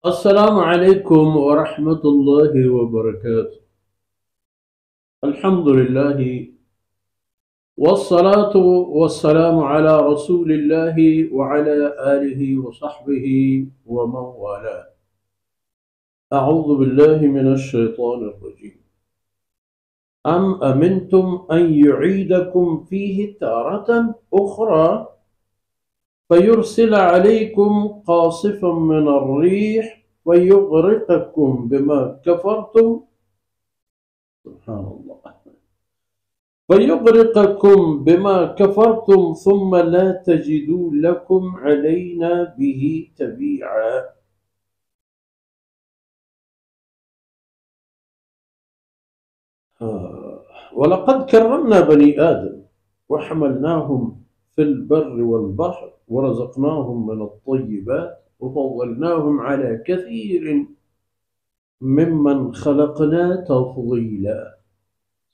السلام عليكم ورحمة الله وبركاته. الحمد لله والصلاة والسلام على رسول الله وعلى آله وصحبه ومن والاه. أعوذ بالله من الشيطان الرجيم. أم أمنتم أن يعيدكم فيه تارة أخرى فيرسل عليكم قاصفا من الريح فيغرقكم بما كفرتم. سبحان الله. فيغرقكم بما كفرتم ثم لا تجدوا لكم علينا به تبيعا. ولقد كرمنا بني آدم وحملناهم في البر والبحر ورزقناهم من الطيبات وفضلناهم على كثير ممن خلقنا تفضيلا.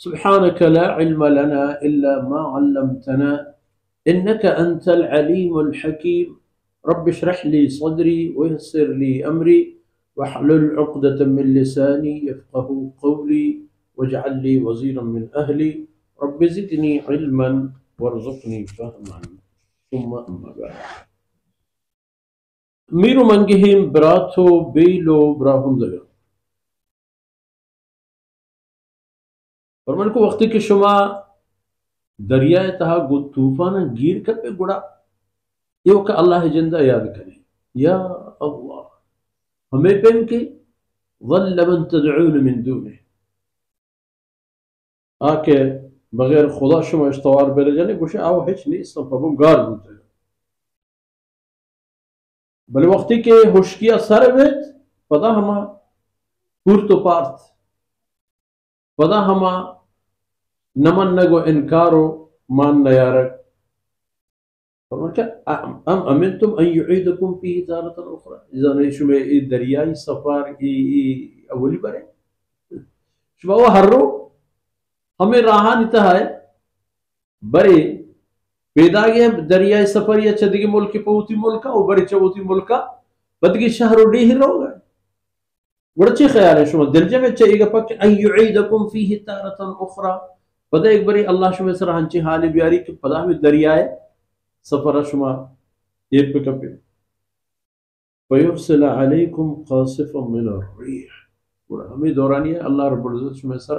سبحانك لا علم لنا إلا ما علمتنا إنك أنت العليم الحكيم. رب اشرح لي صدري ويسر لي أمري واحلل عقدة من لساني يفقه قولي واجعل لي وزيرا من أهلي رب زدني علما وارزقني فهما. ثم أما بعد. ميرو منجهم براتو بيلو براهندگا فرمان کو وقتی کہ شما دریائے تہا گو طوفانا گیر کر پہ گڑا یہ کہ اللہ جندہ یاد کریں یا اللہ ہمیں پہن کے ظل من تدعون من دونه آکے بغیر خدا شما اشتوار بے جانے گوشے آو ہیچ نہیں اس پاپم گار بولتے بلے وقتی کہ ہوشکیا سر بیت پدا ہما پور تو پارت پدا ہما نمن نگو انکارو مان نیارک ام امنتم ان يعيدكم فيه تارة اخرى اذا نشمه دریائی سفار اولی برے شما وہ ہر رو ہمیں راہا نیتا ہے برے پیدا گیا دریائی سفر یا چدگی ملک پوتی ملکا او برے چوتی ملکا بدگی شہر ڈی ہی رو گئے بڑا چی خیال ہے شما دل جمع چاہیے گا پاک ان يعيدكم فيه تارة اخرى پدا ایک بری اللہ شما سر ہنچی حالی بیاری کہ پدا ہمیں دریائے سفر شما ایک پہ کپے فیرسل علیکم قاصفا من الریح ہمیں دورانی ہے اللہ رب العزت شما سر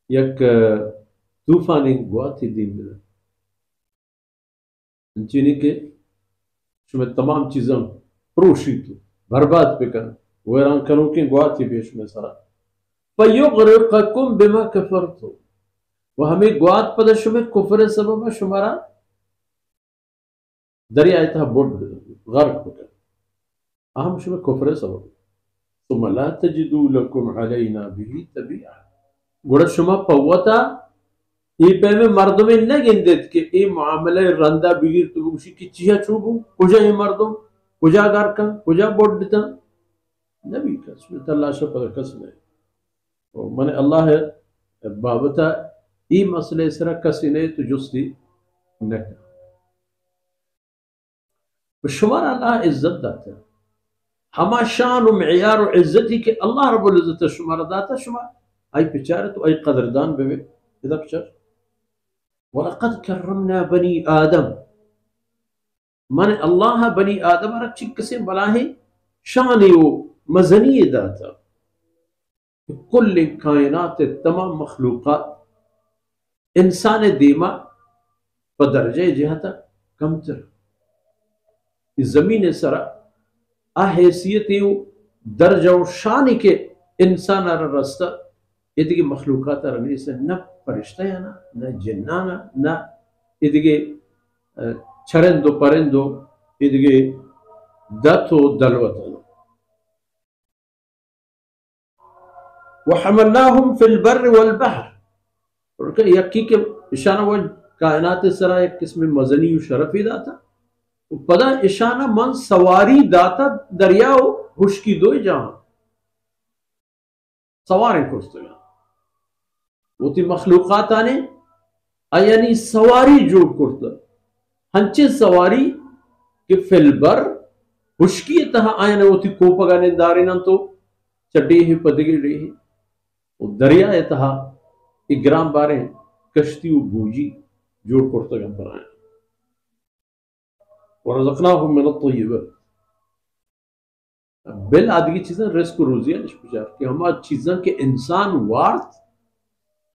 یک طوفانی گواتی دین ملا انچینی کے شما تمام چیزیں پروشی تو برباد پہ کر ویران کنوں کی گواتی بھی شما سر فیغرقکم بما کفرتو وہ ہمیں گوات پدا شما کفر سبب شمارا دریائے تہا بوڑ غرق بکر اہم شما کفر سبب ثم لا تجدو لکم علینا بھی تبیعا گوڑا شما پوتا ای پہ میں مردم نہ گندت کہ ای معاملہ رندہ بگیر تو گوشی کی چیہا چوبو کجا ای مردم کجا گرکا کجا بوڑ دیتا نبی قسمت اللہ شپا قسم ہے من اللہ بابتا ای مسئلے سرا کسی نے تو جستی نکا شمار اللہ عزت داتا ہے ہما شان و معیار و عزتی کہ اللہ رب العزت شمار داتا شمار آئی پچارے تو آئی قدردان بے اذا پچار وَلَقَدْ كَرَّمْنَا بَنِي آدم من اللہ بنی آدم رکھ کسی بلاہیں شانی و مزنی داتا کل کائنات تمام مخلوقات انسان دیما پدرجہ جہتا کم تر زمین سرا حیثیتی و درجہ و شانی کے انسان رستہ یہ دیکھے مخلوقات رہنے سے نہ فرشتہ یانا نہ جنانا نہ یہ دیکھے چھرندو پرندو یہ دیکھے دتو دلوتانو وحملناہم فی البر والبحر یکی کے اشانہ وہ کائنات سرا ایک قسم مزنی و شرفی داتا پدا اشانہ من سواری داتا دریاؤ خشکی دوئی جہاں سواری کرستگا وہ تی مخلوقات آنے یعنی سواری جوڑ کرتا ہنچے سواری کہ فی البر خشکی تہا آئین ہوتی کوپگانے دارنان تو چڈی ہی پدگی رہی وہ دریا تہا اگرام باریں کشتی و بوجی جوڑ کرتا گا بنایا ورزقناهم من الطیبات بل آدھی چیزیں رزق و روزی نش بچار کہ ہما چیزاں کے انسان وارت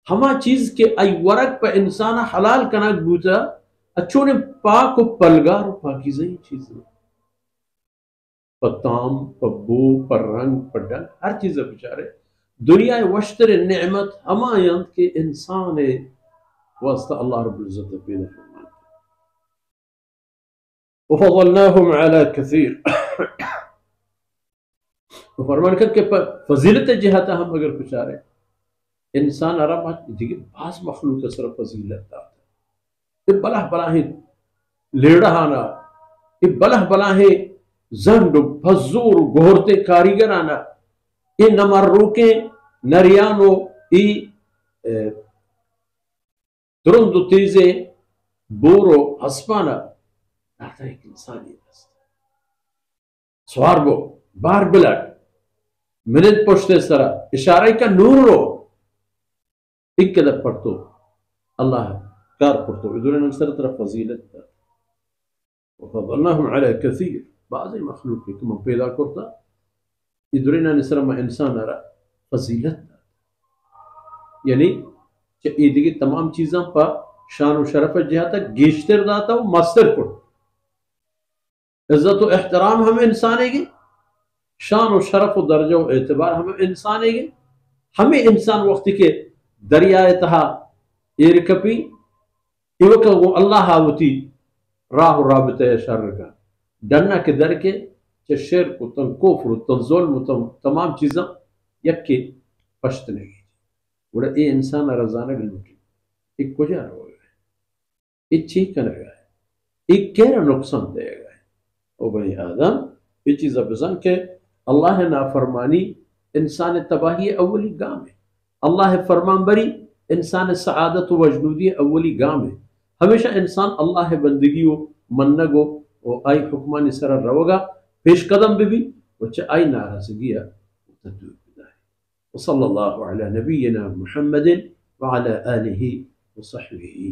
ہما چیز کے ای ورق پہ انسان حلال کنک بوتا اچھونے پاک و پلگار و پاکیزیں چیزیں پتام پبو پر رنگ پر ڈنگ ہر چیز بچارے دنیا وشتر نعمت ہما یند کے انسان واسطہ اللہ رب العزت پیدا فرمان وفضلناهم على كثير فرمان کر کے فضیلت جہتا ہم اگر بچارے انسان آرام دیکھیں بعض مخلوق سر فضیلت داتا یہ بلہ بلاہیں لیڑہانا یہ بلہ بلاہیں زنڈ پھزور گھورتے کاریگرانا یہ نمروکیں نریانو یہ درند تیزے بورو حسپانا داتا ایک انسانی دست سوار بو بار بلک منت پوشتے سرا اشارہ کا نور رو ایک قدر پڑھتو اللہ کار پڑھتو ادھر نمسر طرف فضیلت دا وفضلناهم على كثير بعض مخلوق کہ من پیدا کرتا ادھر نمسر ما انسان را فضیلت دا یعنی یہ دیکھیں تمام چیزاں پا شان و شرف جہاں تک گیشتر داتا و مستر کرتا عزت و احترام ہمیں انسان ہے گی شان و شرف و درجہ و اعتبار ہمیں انسان ہے گی ہمیں انسان وقتی کے دریائے تہا ایرکپی ایوکا وہ اللہ آوتی راہ و رابطہ شر کا ڈننا کے در کے چھ شرک و تن کفر و تن ظلم و تن تمام چیزاں یک کے پشتنے گی وڑا اے انسان رضانہ گلوٹی ایک کجا رو گئے ایک چیک کرنے گئے ایک کہنا نقصان دے گئے او بنی آدم یہ چیزہ بزن کہ اللہ نافرمانی انسان تباہی اولی گام ہے اللہ فرمان بری انسان سعادت و وجنودی اولی گام ہے ہمیشہ انسان اللہ بندگی و منگو و آئی حکمان سر روگا پیش قدم بھی وچہ آئی ناراضگیا تدور بدائے وصلی اللہ علی نبینا محمد وعلى آلہ وصحبہ